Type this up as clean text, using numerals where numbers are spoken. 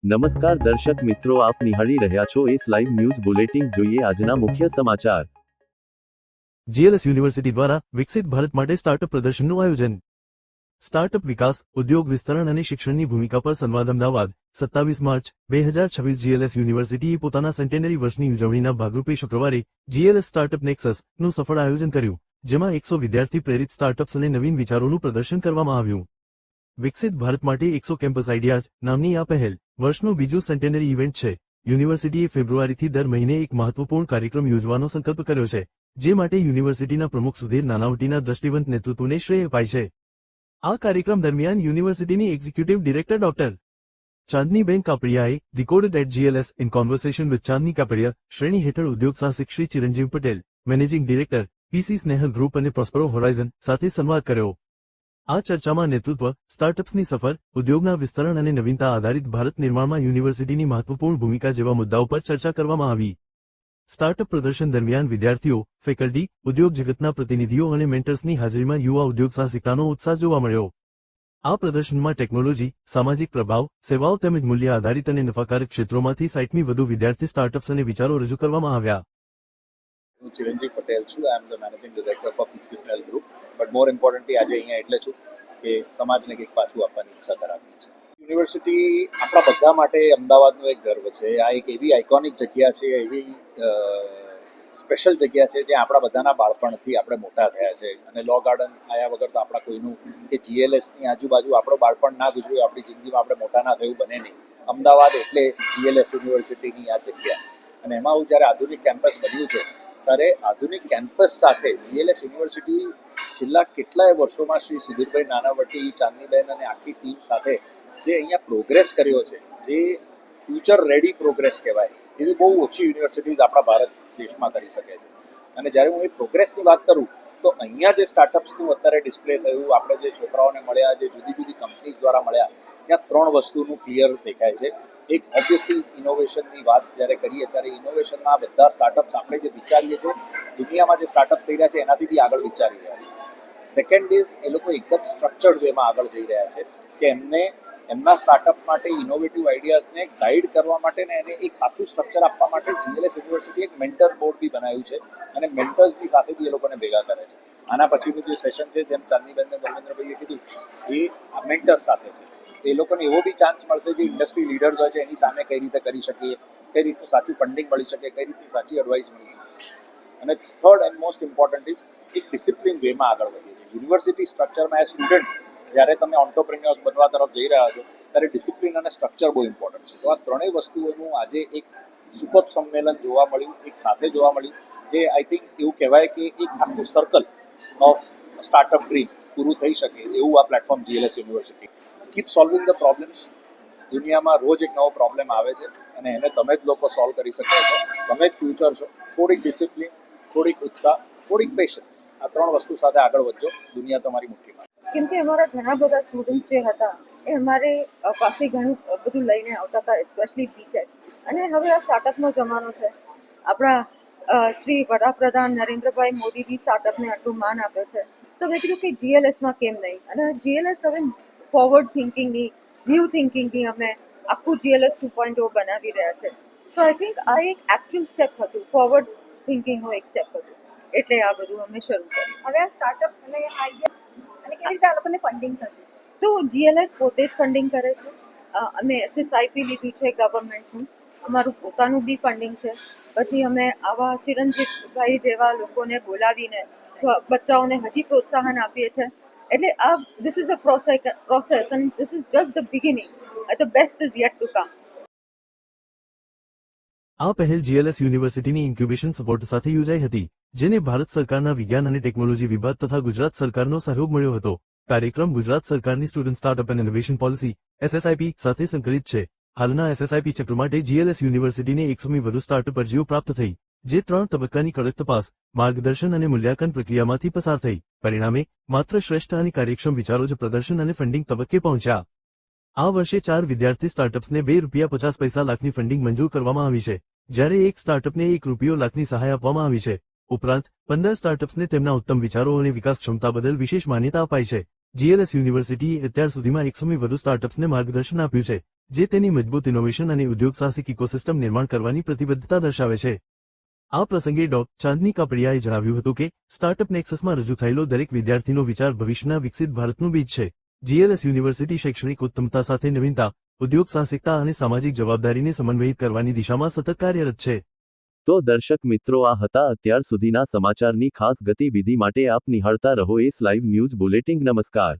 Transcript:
નમસ્કાર દર્શક મિત્રો, આપ નિહાળી રહ્યા છો એસ લાઈવ ન્યૂઝ બુલેટિન. જોઈએ આજના મુખ્ય સમાચાર. જીએલએસ યુનિવર્સિટી દ્વારા વિકસિત ભારત માટે સ્ટાર્ટઅપ પ્રદર્શનનું આયોજન. સ્ટાર્ટઅપ વિકાસ, ઉદ્યોગ વિસ્તરણ અને શિક્ષણની ભૂમિકા પર સંવાદ. અમદાવાદ, 27 માર્ચ 2026. જીએલએસ યુનિવર્સિટીએ પોતાના સેન્ટેનરી વર્ષની ઉજવણીના ભાગરૂપે શુક્રવારે જીએલએસ સ્ટાર્ટઅપ નેક્સસ નું સફળ આયોજન કર્યું, જેમાં 100 વિદ્યાર્થી પ્રેરિત સ્ટાર્ટઅપ્સ અને નવીન વિચારોનું પ્રદર્શન કરવામાં આવ્યું. વિકસિત ભારત માટે 100 કેમ્પસ આઈડિયાઝ નામની આ પહેલ વર્ષનું બીજું સેન્ટેનરી ઇવેન્ટ છે. યુનિવર્સિટીએ ફેબ્રુઆરીથી દર મહિને એક મહત્વપૂર્ણ કાર્યક્રમ યોજવાનો સંકલ્પ કર્યો છે, જે માટે યુનિવર્સિટીના પ્રમુખ સુધીર નાનાવટીના દ્રષ્ટિવંત નેતૃત્વને શ્રેય અપાય છે. આ કાર્યક્રમ દરમિયાન યુનિવર્સિટીની એક્ઝિક્યુટિવ ડિરેક્ટર ડોક્ટર ચાંદનીબેન કાપડિયાએ decoded at GLS in conversation with Chandni Kapadia શ્રેણી હેઠળ ઉદ્યોગ સાહસિક Shri Chiranjeev Patel, managing director, PC Snehal group અને પ્રોસ્પરો હોરાઇઝન સાથે સંવાદ કર્યો. આ ચર્ચામાં નેતૃત્વ, સ્ટાર્ટઅપ્સની સફર, ઉદ્યોગના વિસ્તરણ અને નવીનતા આધારિત ભારત નિર્માણમાં યુનિવર્સિટીની મહત્વપૂર્ણ ભૂમિકા જેવા મુદ્દાઓ પર ચર્ચા કરવામાં આવી. સ્ટાર્ટઅપ પ્રદર્શન દરમિયાન વિદ્યાર્થીઓ, ફેકલ્ટી, ઉદ્યોગ જગતના પ્રતિનિધિઓ અને મેન્ટર્સની હાજરીમાં યુવા ઉદ્યોગ સાહસિકતાનો ઉત્સાહ જોવા મળ્યો. આ પ્રદર્શનમાં ટેકનોલોજી, સામાજિક પ્રભાવ, સેવાઓ તેમજ મૂલ્ય આધારિત અને નફાકારક ક્ષેત્રોમાંથી 60થી વધુ વિદ્યાર્થી સ્ટાર્ટઅપ્સ અને વિચારો રજૂ કરવામાં આવ્યા. ચિરંજીવ પટેલ છું. I am the managing director for PC Snehal group. But more importantly આજે અહીંયા એટલે છું કે સમાજને કંઈક પાછું આપવાની ઈચ્છા ધરાવીએ છીએ. યુનિવર્સિટી આપણા બધા માટે અમદાવાદનું એક ગર્વ છે. આ એક એવી આઇકોનિક જગ્યા છે, એવી સ્પેશિયલ જગ્યા છે જ્યાં આપણા બધાના બાળપણથી આપણે મોટા થયા છે. અને લો ગાર્ડન આવ્યા વગર તો આપણા કોઈનું કે જીએલએસની આજુબાજુ આપણું બાળપણ ના ગુજર્યું, આપણી જિંદગીમાં આપણે મોટા ના થયું બને નહીં. અમદાવાદ એટલે જીએલએસ યુનિવર્સિટીની આ જગ્યા. અને એમાં હું જ્યારે આધુનિક કેમ્પસ બન્યું છે ત્યારે આધુનિક કેમ્પસ સાથે જીએલએસ યુનિવર્સિટી છેલ્લા કેટલાય વર્ષોમાં શ્રી સુધીરભાઈ નાનાવટી, ચાંદનીબેન અને આખી ટીમ સાથે જે અહીંયા પ્રોગ્રેસ કર્યો છે, જે ફ્યુચર રેડી પ્રોગ્રેસ કહેવાય, એવી બહુ ઓછી યુનિવર્સિટીઝ આપણા ભારત દેશમાં કરી શકે છે. અને જ્યારે હું એ પ્રોગ્રેસની વાત કરું તો અહીંયા જે સ્ટાર્ટઅપ્સનું અત્યારે ડિસ્પ્લે થયું, આપણે જે છોકરાઓને મળ્યા, જે જુદી જુદી કંપનીઝ દ્વારા મળ્યા, ત્યાં 3 વસ્તુનું ક્લિયર દેખાય છે. એક ઓબ્વિયસલી ઇનોવેશનની વાત જ્યારે કરીએ ત્યારે ઇનોવેશનમાં બધા સ્ટાર્ટઅપ્સ આપણે જે વિચારીએ છીએ, દુનિયામાં જે સ્ટાર્ટઅપ્સ થઈ રહ્યા છે એનાથી બી આગળ વિચારી રહ્યા છે. સેકન્ડ ઇઝ એ લોકો એકદમ સ્ટ્રક્ચર્ડ વેમાં આગળ જઈ રહ્યા છે કે એમને એમના સ્ટાર્ટઅપ માટે ઇનોવેટિવ આઈડિયાઝને ગાઈડ કરવા માટે ને એને એક સાચું સ્ટ્રક્ચર આપવા માટે જીએલએસ યુનિવર્સિટી એક મેન્ટર બોર્ડ બી બનાવ્યું છે અને મેન્ટર્સની સાથે બી એ લોકોને ભેગા કરે છે. આના પછીનું જે સેશન છે, જેમ ચાંદનીબેન ને ધર્મેન્દ્રભાઈએ કીધું, એ મેન્ટર્સ સાથે છે. એ લોકોને એવો બી ચાન્સ મળશે જે ઇન્ડસ્ટ્રી લીડર્સ હોય છે એની સામે કઈ રીતે કરી શકીએ, કઈ રીતનું સાચું ફંડિંગ મળી શકે, કઈ રીતની સાચી એડવાઇસ મળી શકે. અને third and most important is એક ડિસિપ્લિન વેમાં આગળ વધીએ છીએ. યુનિવર્સિટી સ્ટ્રક્ચરમાં એઝ સ્ટુડન્ટ્સ જ્યારે તમે ઓન્ટરપ્રેન્યોર્સ બનવા તરફ જઈ રહ્યા છો ત્યારે ડિસિપ્લિન અને સ્ટ્રક્ચર બહુ ઇમ્પોર્ટન્ટ છે. તો આ ત્રણેય વસ્તુઓનું આજે એક સુપર સંમેલન જોવા મળ્યું, એક સાથે જોવા મળ્યું, જે આઈ થિંક એવું કહેવાય કે એક આખું સર્કલ ઓફ સ્ટાર્ટઅપ ડ્રીમ પૂરું થઈ શકે એવું આ platform GLS university. Keep solving the problems. દુનિયામાં રોજ એક નવો પ્રોબ્લેમ આવે છે અને એને તમે જ લોકો સોલ્વ કરી શકો છો. તમે જ ફ્યુચર છો. થોડીક ડિસિપ્લિન, થોડીક ઉત્સાહ, થોડીક પેશન્સ, આ 3 વસ્તુ સાથે આગળ વધજો. દુનિયા તમારી મુઠ્ઠીમાં. કેમ કે અમારા ઘણા બધા સ્ટુડન્ટ્સ જે હતા એ અમારે પાસે ઘણું બધું લઈને આવતા હતા, એસ્પેશિયલી બીટેક. અને હવે આ સ્ટાર્ટઅપનો જમાનો છે. આપણા શ્રી વડાપ્રધાન નરેન્દ્રભાઈ મોદી બી સ્ટાર્ટઅપને આટલું માન આપે છે, તો મેં કીધું કે જીએલએસમાં કેમ નહીં. અને જીએલએસ હવે ફોરવર્ડ થિંકિંગની, ન્યૂ થિંકિંગની અમે આખું જીએલએસ 2.0 બનાવી રહ્યા છે. સો આઈ થિંક આ એક એકચ્યુઅલ સ્ટેપ હતું, ફોરવર્ડ થિંકિંગનું એક સ્ટેપ હતું, એટલે આ બધું અમે શરૂ કર્યું. હવે આ સ્ટાર્ટઅપ અને આઈડિયા અને કેવી રીતે આ લોકોને ફંડિંગ થશે? તો જીએલએસ પોતે જ ફંડિંગ કરે છે. અમે એસએસઆઈપી લીધી છે ગવર્મેન્ટનું, અમારું પોતાનું બી ફંડિંગ છે. પછી અમે આવા ચિરંજીવભાઈ જેવા લોકોને બોલાવીને બચ્ચાઓને હજી પ્રોત્સાહન આપીએ છીએ. એટલે આ this is a process and this is just the beginning. The best is yet to come. આ પહેલ જીએલએસ યુનિવર્સિટીની ઇન્ક્યુબેશન સપોર્ટ સાથે યોજાઈ હતી, જેને ભારત સરકારના વિજ્ઞાન અને ટેકનોલોજી વિભાગ તથા ગુજરાત સરકારનો સહયોગ મળ્યો હતો. કાર્યક્રમ ગુજરાત સરકારની student startup and innovation policy SSIP સાથે સંકલિત છે. હાલના એસએસઆઈપી ચક્ર માટે જીએલએસ યુનિવર્સિટીને 100મી વધુ સ્ટાર્ટઅપ અરજીઓ પ્રાપ્ત થઈ, જે 3 તબક્કાની કડક તપાસ, માર્ગદર્શન અને મૂલ્યાંકન પ્રક્રિયામાંથી પસાર થઈ. પરિણામે માત્ર શ્રેષ્ઠ અને કાર્યક્ષમ વિચારો જ પ્રદર્શન અને ફંડિંગ તબક્કે પહોંચ્યા. આ વર્ષે 4 વિદ્યાર્થી સ્ટાર્ટઅપ્સને ₹2.50 લાખની ફંડિંગ મંજૂર કરવામાં આવી છે, જ્યારે એક સ્ટાર્ટઅપને ₹1 લાખની સહાય આપવામાં આવી છે. ઉપરાંત 15 સ્ટાર્ટઅપ્સને તેમના ઉત્તમ વિચારો અને વિકાસ ક્ષમતા બદલ વિશેષ માન્યતા અપાઈ છે. જીએલએસ યુનિવર્સિટીએ અત્યાર સુધીમાં 100મી વધુ સ્ટાર્ટઅપ્સને માર્ગદર્શન આપ્યું છે, જે તેની મજબૂત ઇનોવેશન અને ઉદ્યોગ સાહસિક ઇકોસિસ્ટમ નિર્માણ કરવાની પ્રતિબદ્ધતા દર્શાવે છે. આ પ્રસંગે ડો. ચાંદની કાપડિયાએ જણાવ્યું હતું કે સ્ટાર્ટઅપ નેક્સસમાં રજૂ થયેલો દરેક વિદ્યાર્થીનો વિચાર ભવિષ્યના વિકસિત ભારતનું બીજ છે. GLS યુનિવર્સિટી શૈક્ષણિક ઉત્તમતા સાથે નવીનતા, ઉદ્યોગ સાહસિકતા અને સામાજિક જવાબદારીને સમન્વયિત કરવાની દિશામાં સતત કાર્યરત છે. તો દર્શક મિત્રો, આ હતા અત્યાર સુધીના સમાચારની ખાસ ગતિવિધિ માટે આપ નિહાળતા રહો એસ લાઈવ ન્યૂઝ બુલેટિન. નમસ્કાર.